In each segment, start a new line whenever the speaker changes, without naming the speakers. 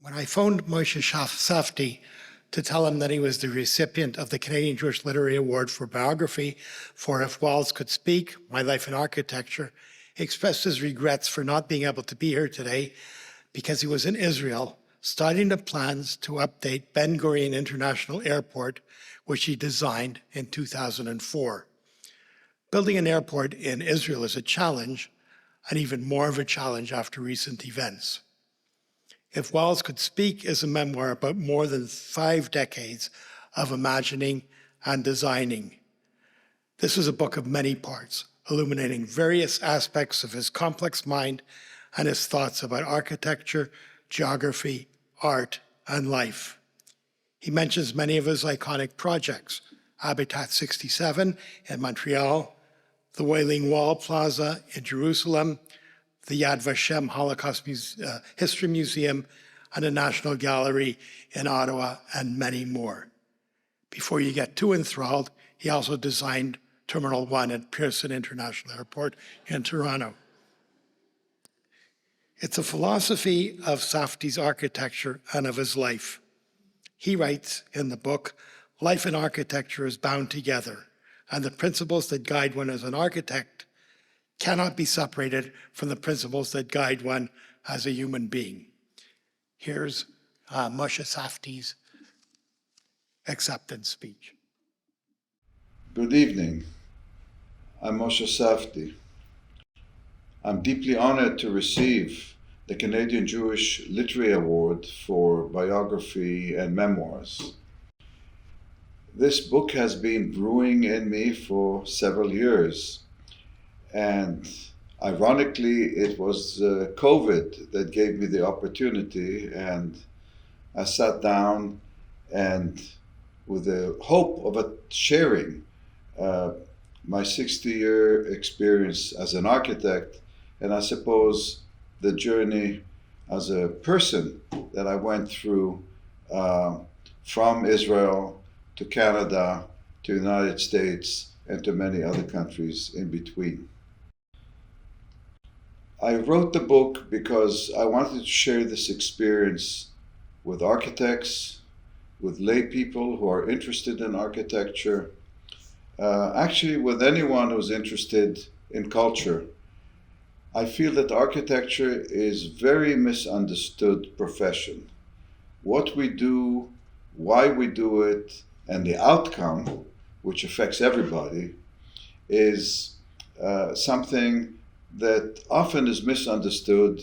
When I phoned Moshe Safdie to tell him that he was the recipient of the Canadian Jewish Literary Award for Biography for If Walls Could Speak, My Life in Architecture, he expressed his regrets for not being able to be here today because he was in Israel studying the plans to update Ben Gurion International Airport, which he designed in 2004. Building an airport in Israel is a challenge, and even more of a challenge after recent events. If Walls Could Speak is a memoir about more than 5 decades of imagining and designing. This is a book of many parts, illuminating various aspects of his complex mind and his thoughts about architecture, geography, art, and life. He mentions many of his iconic projects: Habitat 67 in Montreal, the Wailing Wall Plaza in Jerusalem, the Yad Vashem Holocaust History Museum, and the National Gallery in Ottawa, and many more. Before you get too enthralled, he also designed Terminal 1 at Pearson International Airport in Toronto. It's a philosophy of Safdie's architecture and of his life. He writes in the book, life in architecture is bound together, and the principles that guide one as an architect cannot be separated from the principles that guide one as a human being. Here's Moshe Safdie's acceptance speech.
Good evening. I'm Moshe Safdie. I'm deeply honored to receive the Canadian Jewish Literary Award for Biography and Memoirs. This book has been brewing in me for several years. And ironically, it was COVID that gave me the opportunity, and I sat down and with the hope of sharing my 60-year experience as an architect, and I suppose the journey as a person that I went through from Israel to Canada to the United States and to many other countries in between. I wrote the book because I wanted to share this experience with architects, with lay people who are interested in architecture, actually with anyone who's interested in culture. I feel that architecture is a very misunderstood profession. What we do, why we do it, and the outcome, which affects everybody, is something that often is misunderstood.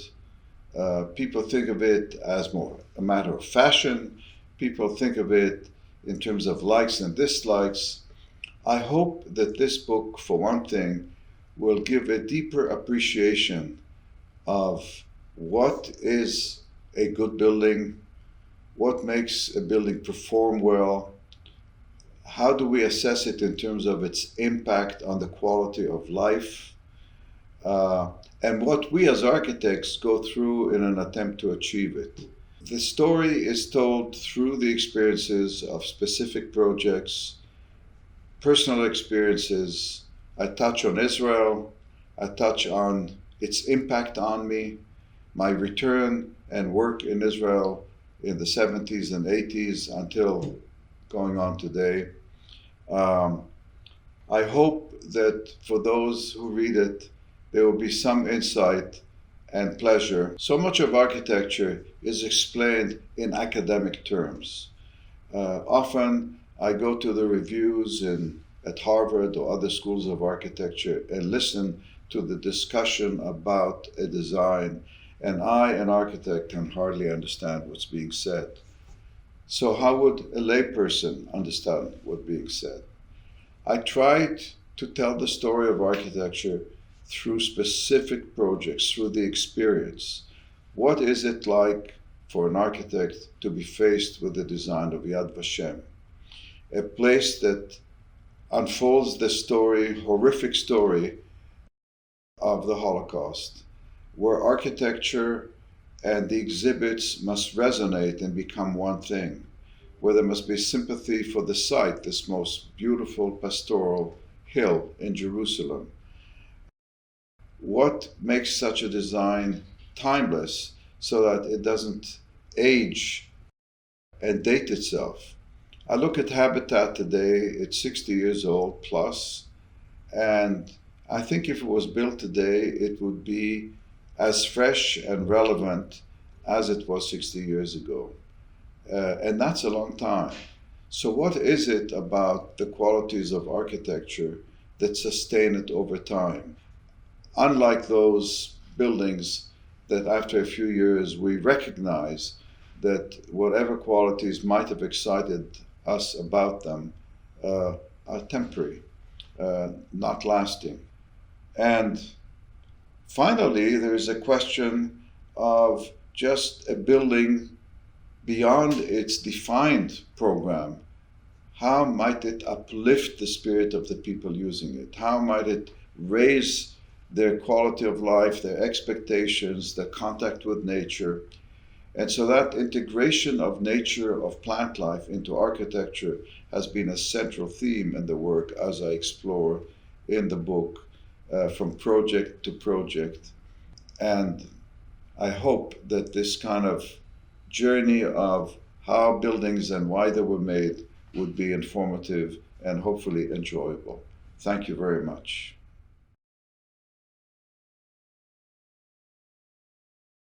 People think of it as more a matter of fashion. People think of it in terms of likes and dislikes. I hope that this book, for one thing, will give a deeper appreciation of what is a good building, what makes a building perform well, how do we assess it in terms of its impact on the quality of life, and what we as architects go through in an attempt to achieve it. The story is told through the experiences of specific projects, personal experiences. I touch on Israel, I touch on its impact on me, my return and work in Israel in the 70s and 80s until going on today. I hope that for those who read it, there will be some insight and pleasure. So much of architecture is explained in academic terms. Often I go to the reviews at Harvard or other schools of architecture and listen to the discussion about a design, and I, an architect, can hardly understand what's being said. So how would a layperson understand what's being said? I tried to tell the story of architecture through specific projects, through the experience. What is it like for an architect to be faced with the design of Yad Vashem, a place that unfolds the story, horrific story of the Holocaust, where architecture and the exhibits must resonate and become one thing, where there must be sympathy for the site, this most beautiful pastoral hill in Jerusalem. What makes such a design timeless so that it doesn't age and date itself. I look at Habitat today, it's 60 years old plus, and I think if it was built today, it would be as fresh and relevant as it was 60 years ago. And that's a long time. So what is it about the qualities of architecture that sustain it over time? Unlike those buildings that after a few years we recognize that whatever qualities might have excited us about them are temporary, not lasting. And finally, there is a question of just a building beyond its defined program. How might it uplift the spirit of the people using it? How might it raise their quality of life, their expectations, their contact with nature? And so that integration of nature, of plant life into architecture has been a central theme in the work as I explore in the book from project to project. And I hope that this kind of journey of how buildings and why they were made would be informative and hopefully enjoyable. Thank you very much.